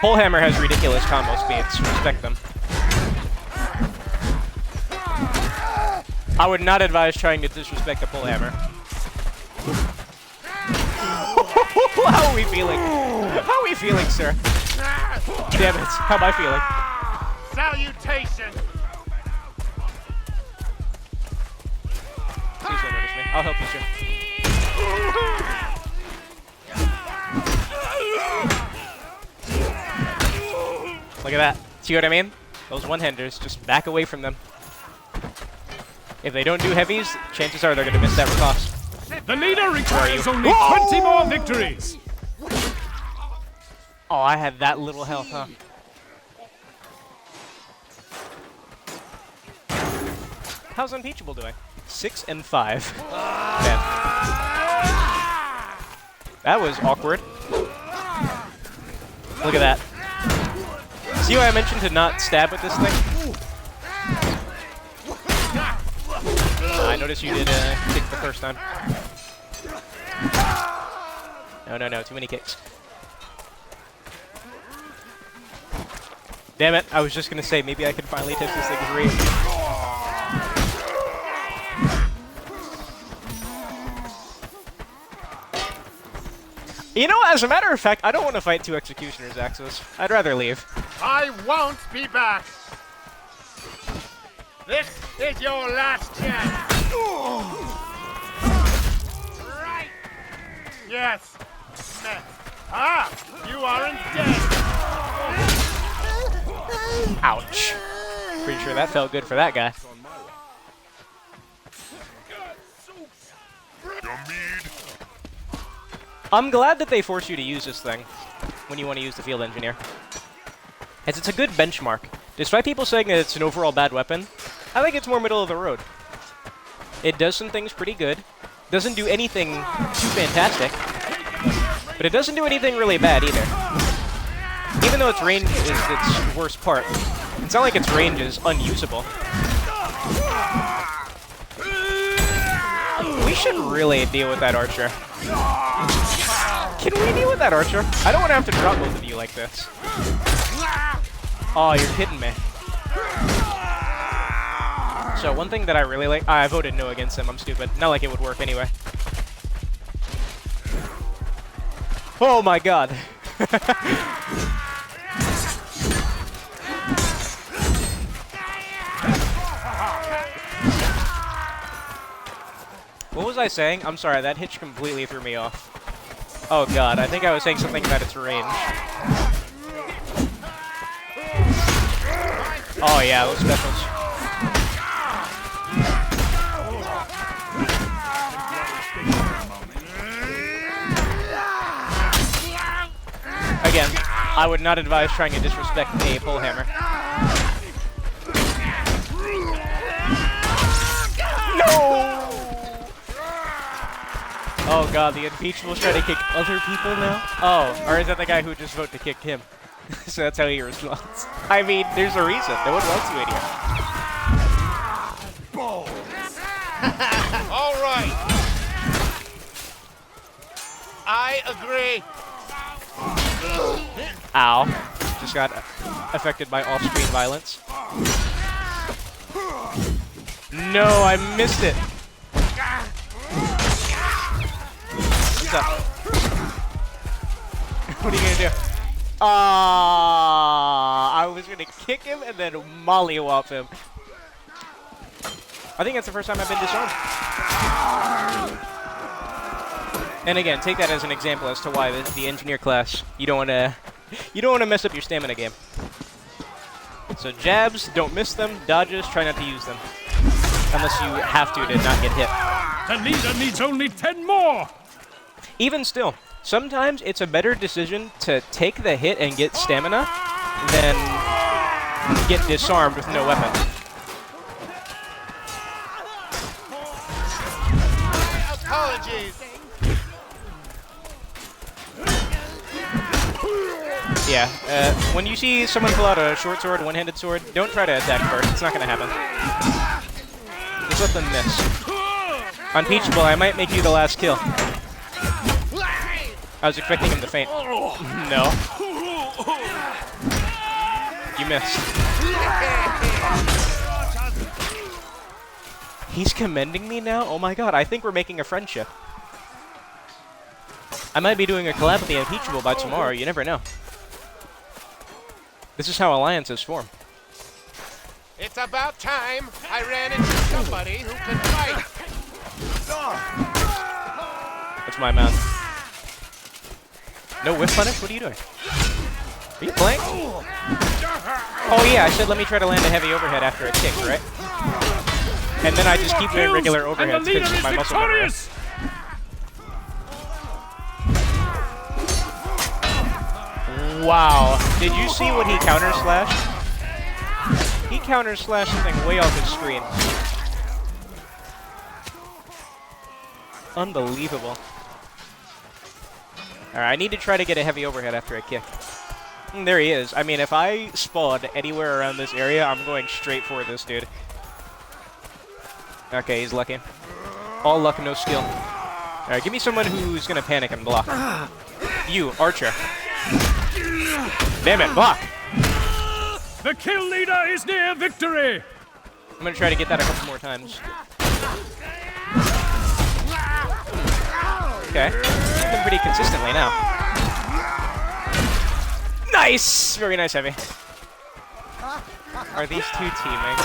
Pullhammer has ridiculous combo speeds. Respect them. I would not advise trying to disrespect the pullhammer. How are we feeling? How are we feeling, sir? Damn it. How am I feeling? Salutation! Please don't notice me. I'll help you, sir. Look at that. See what I mean? Those one-handers, just back away from them. If they don't do heavies, chances are they're going to miss that riposte. The leader requires only 20 more victories. Oh, I had that little health, huh? How's Unpeachable doing? 6 and 5. Man. That was awkward. Look at that. See why I mentioned to not stab with this thing? I noticed you did kick the first time. No, too many kicks. Damn it, I was just gonna say, maybe I can finally test this thing's range. You know, as a matter of fact, I don't want to fight 2 Executioners, Axis. I'd rather leave. I won't be back. This is your last chance. Right. Yes. Met. Ah, you aren't dead. Ouch. Pretty sure that felt good for that guy. I'm glad that they force you to use this thing when you want to use the Field Engineer, as it's a good benchmark. Despite people saying that it's an overall bad weapon, I think it's more middle of the road. It does some things pretty good. Doesn't do anything too fantastic, but it doesn't do anything really bad either. Even though its range is its worst part, it's not like its range is unusable. We should really deal with that archer. Can we deal with that archer? I don't want to have to drop both of you like this. Oh, you're kidding me. So one thing that I really like, I voted no against him, I'm stupid. Not like it would work anyway. Oh my god. What was I saying? I'm sorry, that hitch completely threw me off. Oh god, I think I was saying something about its range. Oh yeah, those specials. Again, I would not advise trying to disrespect a pullhammer. No! Oh god, the Unpeachable's trying to kick other people now? Oh, or is that the guy who just voted to kick him? So that's how he responds. I mean, there's a reason. No one wants you in here. All right. I agree. Ow. Just got affected by off-screen violence. No, I missed it. What's up? What are you gonna do? I was gonna kick him and then mollywop him. I think that's the first time I've been disarmed. And again, take that as an example as to why the engineer class, you don't wanna mess up your stamina game. So jabs, don't miss them. Dodges, try not to use them, unless you have to not get hit. The leader needs only 10 more. Even still, sometimes it's a better decision to take the hit and get stamina than get disarmed with no weapon. Apologies. Yeah, when you see someone pull out a short sword, one-handed sword, don't try to attack first. It's not going to happen. Please let them miss. Unpeachable, I might make you the last kill. I was expecting him to faint. No. You missed. He's commending me now? Oh my god, I think we're making a friendship. I might be doing a collab with the Unpeachable by tomorrow, you never know. This is how alliances form. It's about time I ran into somebody who can fight. That's my man. No whiff punish? What are you doing? Are you playing? Oh yeah, I said let me try to land a heavy overhead after a kick, right? And then I just keep doing regular overheads because my muscle memory. Wow. Did you see what he counter slashed? He counter slashed something way off his screen. Unbelievable. Alright, I need to try to get a heavy overhead after a kick. There he is. I mean, if I spawn anywhere around this area, I'm going straight for this dude. Okay, he's lucky. All luck, no skill. Alright, give me someone who's gonna panic and block. You, Archer. Damn it, block! The kill leader is near victory! I'm gonna try to get that a couple more times. Okay. Been pretty consistently now. Nice! Very nice, Heavy. Are these two teaming?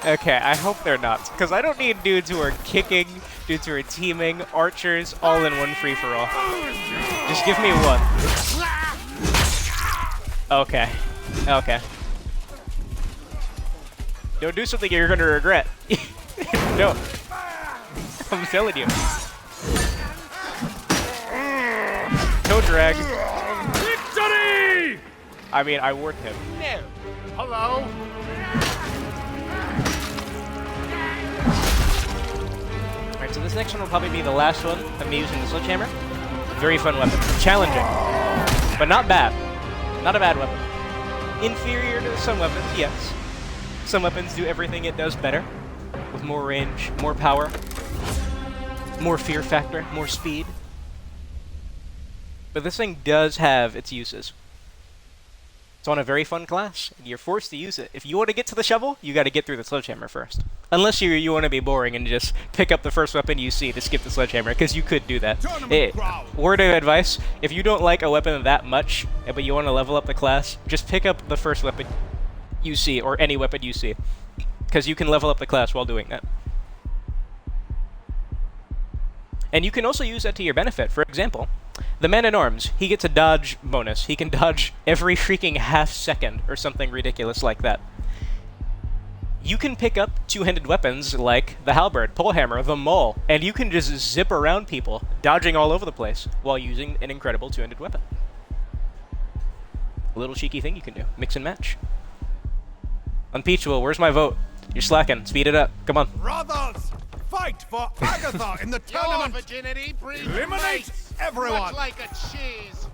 Okay, I hope they're not. Because I don't need dudes who are kicking, dudes who are teaming, archers, all in one free-for-all. Just give me one. Okay. Okay. Don't do something you're gonna regret. No. I'm telling you. Toe drag. Victory! I mean, I warned him. No. Hello? Alright, so this next one will probably be the last one of me using the Sledgehammer. Very fun weapon. Challenging. But not bad. Not a bad weapon. Inferior to some weapons, yes. Some weapons do everything it does better. With more range, more power, more fear factor, more speed. But this thing does have its uses. It's on a very fun class, and you're forced to use it. If you want to get to the shovel, you got to get through the Sledgehammer first. Unless you want to be boring and just pick up the first weapon you see to skip the Sledgehammer, because you could do that. Word of advice, if you don't like a weapon that much, but you want to level up the class, just pick up the first weapon you see, or any weapon you see. Because you can level up the class while doing that. And you can also use that to your benefit. For example, the Man-at-Arms, he gets a dodge bonus. He can dodge every freaking half second or something ridiculous like that. You can pick up two-handed weapons like the Halberd, Polehammer, the Maul, and you can just zip around people, dodging all over the place, while using an incredible two-handed weapon. A little cheeky thing you can do. Mix and match. Unpeachable, where's my vote? You're slacking. Speed it up. Come on. Brothers, fight for Agatha in the Your tournament. virginity breeds Eliminate race, everyone. much like a cheese.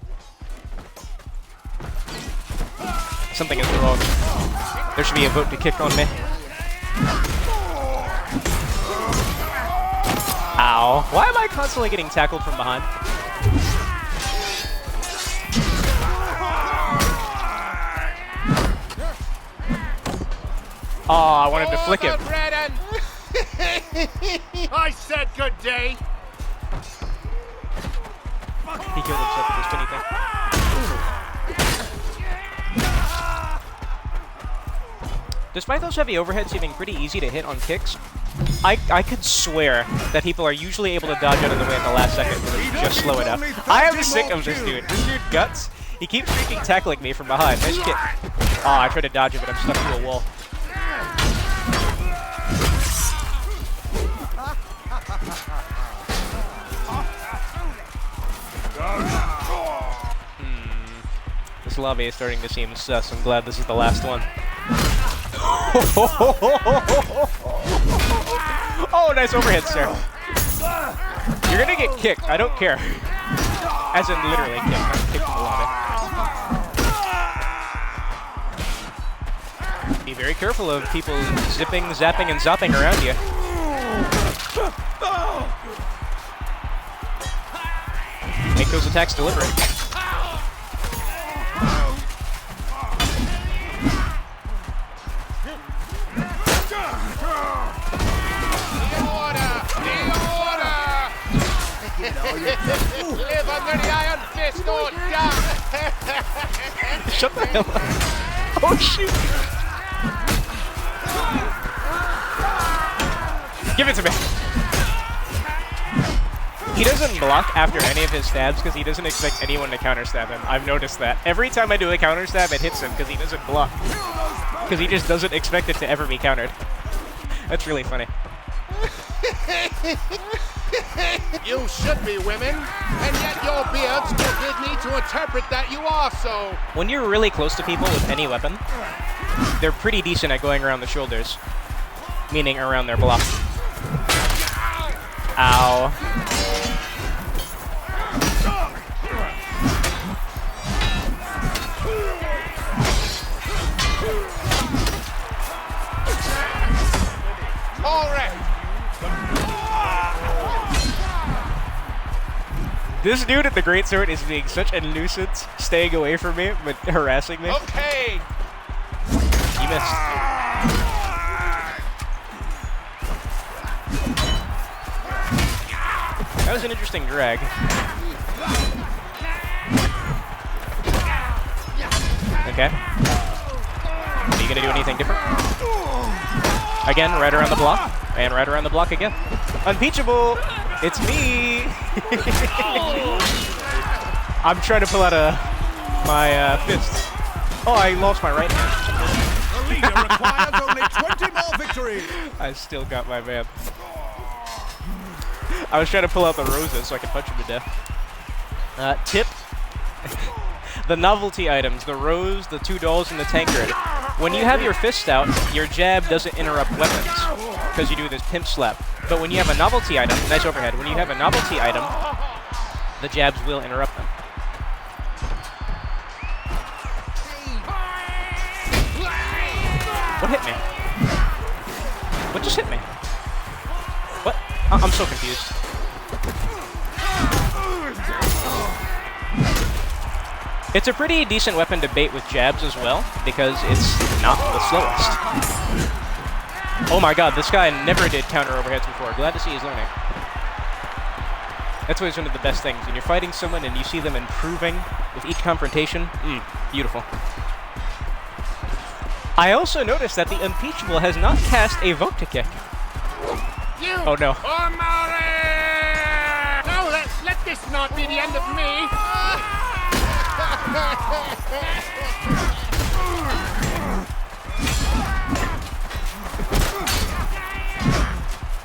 Something is wrong. There should be a vote to kick on me. Ow. Why am I constantly getting tackled from behind? Oh, I wanted to flick him. I said good day. He killed himself with this spinny thing. Despite those heavy overheads seeming pretty easy to hit on kicks, I could swear that people are usually able to dodge out of the way at the last second because it's just slow enough. I am sick of this dude. This dude guts. He keeps freaking tackling me from behind. Nice kick. Oh, I tried to dodge it, but I'm stuck to a wall. This lobby is starting to seem sus. I'm glad this is the last one. Oh, nice overhead, sir. You're gonna get kicked. I don't care. As in literally kicked, not kicked in the lobby. Be very careful of people zipping, zapping, and zopping around you. Make those attacks deliberate. Live under the iron fist or die! Shut the hell up. Oh, shoot. Give it to me. He doesn't block after any of his stabs because he doesn't expect anyone to counter-stab him. I've noticed that. Every time I do a counter-stab, it hits him because he doesn't block. Because he just doesn't expect it to ever be countered. That's really funny. You should be women, and yet your beards forbid me to interpret that you are so. When you're really close to people with any weapon, they're pretty decent at going around the shoulders. Meaning around their block. Ow. All right. This dude at the greatsword is being such a nuisance, staying away from me, but harassing me. Okay. You missed. That was an interesting drag. Okay. Are you gonna do anything different? Again, right around the block, and right around the block again. Unpeachable! It's me! I'm trying to pull out my fists. Oh, I lost my right hand. The leader requires only 20 more victories. I still got my man. I was trying to pull out the roses so I could punch him to death. Tip. The novelty items, the rose, the 2 dolls, and the tankard. When you have your fist out, your jab doesn't interrupt weapons, because you do this pimp slap. But when you have a novelty item, nice overhead, when you have a novelty item, the jabs will interrupt them. What hit me? What just hit me? What? I'm so confused. It's a pretty decent weapon to bait with jabs as well, because it's not the slowest. Oh my god, this guy never did counter overheads before. Glad to see he's learning. That's always one of the best things. When you're fighting someone and you see them improving with each confrontation, beautiful. I also noticed that the Unpeachable has not cast a Vokta kick. Oh no. No, let this not be the end of me.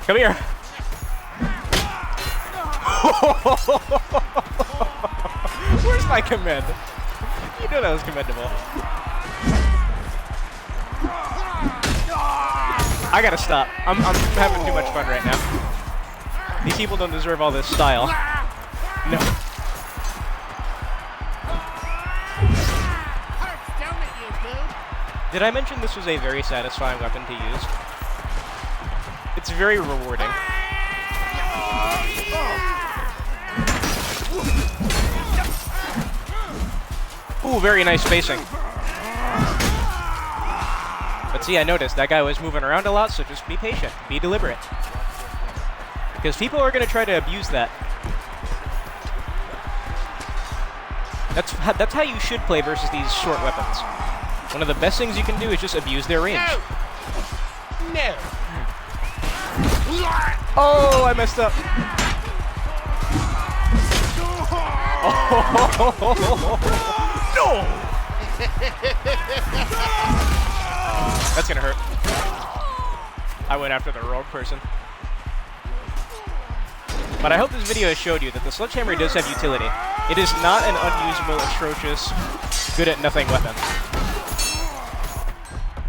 Come here. Where's my command? You know that was commendable. I gotta stop. I'm having too much fun right now. These people don't deserve all this style. No. Did I mention this was a very satisfying weapon to use? It's very rewarding. Ooh, very nice spacing. But see, I noticed that guy was moving around a lot, so just be patient. Be deliberate. Because people are going to try to abuse that. That's how you should play versus these short weapons. One of the best things you can do is just abuse their range. No. Oh, I messed up. Oh, no! That's gonna hurt. I went after the wrong person. But I hope this video has showed you that the Sledgehammer does have utility. It is not an unusable, atrocious, good-at-nothing weapon.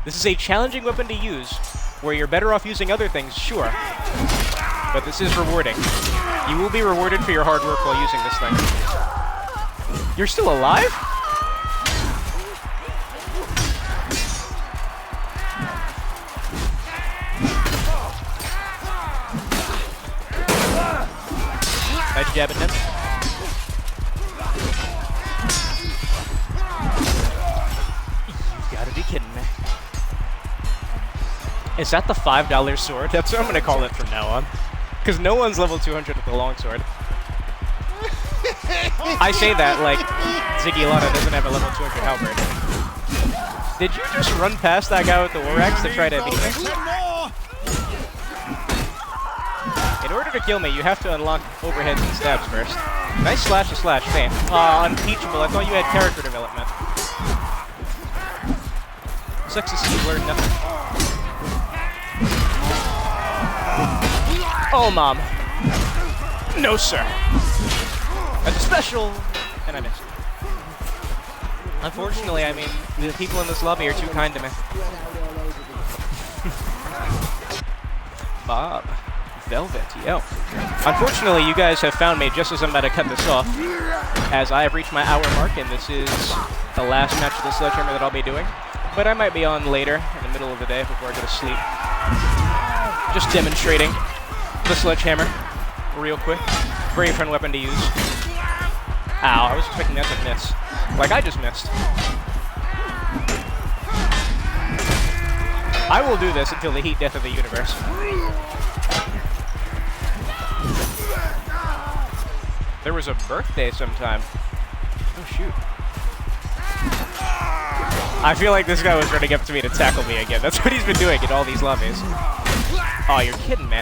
This is a challenging weapon to use, where you're better off using other things, sure. But this is rewarding. You will be rewarded for your hard work while using this thing. You're still alive? Nice jab at him. You've got to be kidding me. Is that the $5 sword? That's what I'm going to call it from now on. Because no one's level 200 with the longsword. I say that like Ziggy Lana doesn't have a level 200 halberd. Did you just run past that guy with the war axe to try to beat me? In order to kill me, you have to unlock overheads and stabs first. Nice slash to slash feint. Unteachable. I thought you had character development. Sucks to see you learn nothing. Oh, Mom. No, sir. That's a special. And I missed. Unfortunately, I mean, the people in this lobby are too kind to me. Bob. Velvet, yo. Unfortunately, you guys have found me just as I'm about to cut this off, as I have reached my hour mark, and this is the last match of the Sledgehammer that I'll be doing. But I might be on later, in the middle of the day, before I go to sleep. Just demonstrating the Sledgehammer, real quick. Very fun weapon to use. Ow, I was expecting that to miss. Like I just missed. I will do this until the heat death of the universe. There was a birthday sometime. Oh, shoot. I feel like this guy was running up to me to tackle me again. That's what he's been doing in all these lobbies. Oh, you're kidding me.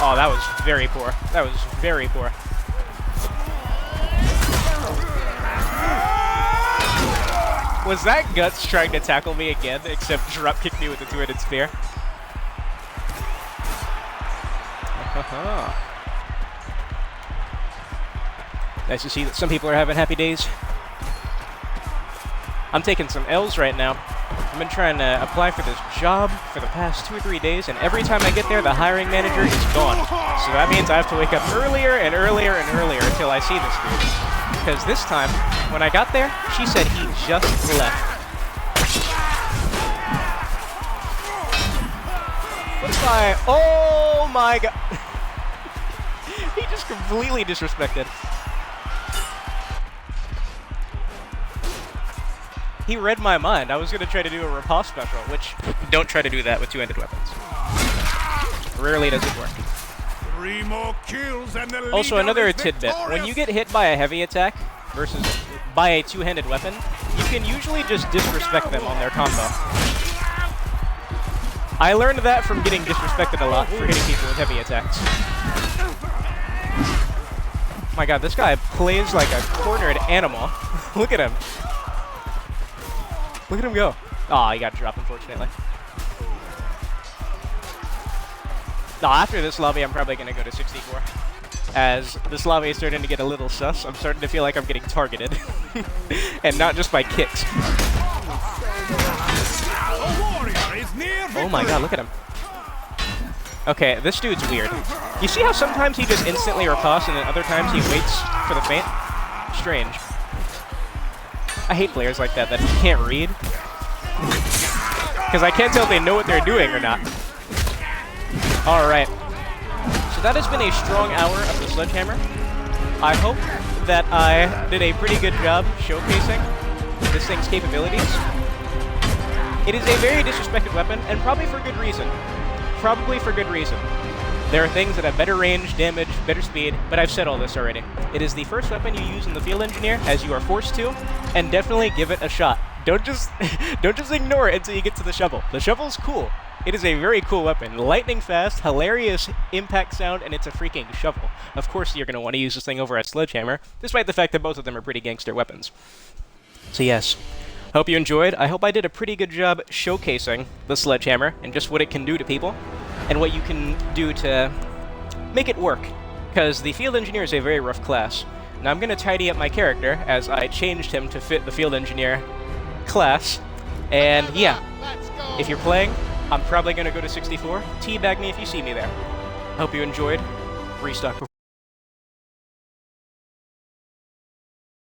Oh, that was very poor. That was very poor. Was that Guts trying to tackle me again, except drop kick me with the two-handed spear? Nice to see that some people are having happy days. I'm taking some L's right now. I've been trying to apply for this job for the past 2 or 3 days, and every time I get there, the hiring manager is gone. So that means I have to wake up earlier and earlier and earlier until I see this dude. Because this time, when I got there, she said he just left. What's my... Oh my god. He just completely disrespected. He read my mind. I was going to try to do a riposte special, which don't try to do that with two-handed weapons. Rarely does it work. 3 more kills and the Also, leader another is tidbit. victorious. When you get hit by a heavy attack versus by a two-handed weapon, you can usually just disrespect them on their combo. I learned that from getting disrespected a lot for hitting people with heavy attacks. My god, this guy plays like a cornered animal. Look at him. Look at him go. Aw, he got dropped, unfortunately. After this lobby, I'm probably going to go to 64. As this lobby is starting to get a little sus, I'm starting to feel like I'm getting targeted. And not just by kicks. Oh my god, look at him. Okay, this dude's weird. You see how sometimes he just instantly riposts and then other times he waits for the feint? Strange. I hate players like that you can't read. Because I can't tell if they know what they're doing or not. Alright. So that has been a strong hour of the Sledgehammer. I hope that I did a pretty good job showcasing this thing's capabilities. It is a very disrespected weapon, and probably for good reason. Probably for good reason. There are things that have better range, damage, better speed, but I've said all this already. It is the first weapon you use in the Field Engineer, as you are forced to, and definitely give it a shot. Don't just ignore it until you get to the shovel. The shovel's cool. It is a very cool weapon. Lightning fast, hilarious impact sound, and it's a freaking shovel. Of course you're going to want to use this thing over at Sledgehammer, despite the fact that both of them are pretty gangster weapons. So yes, hope you enjoyed. I hope I did a pretty good job showcasing the Sledgehammer and just what it can do to people, and what you can do to make it work. Because the Field Engineer is a very rough class. Now I'm going to tidy up my character, as I changed him to fit the Field Engineer class. And yeah, if you're playing, I'm probably going to go to 64. Teabag me if you see me there. Hope you enjoyed. Restock.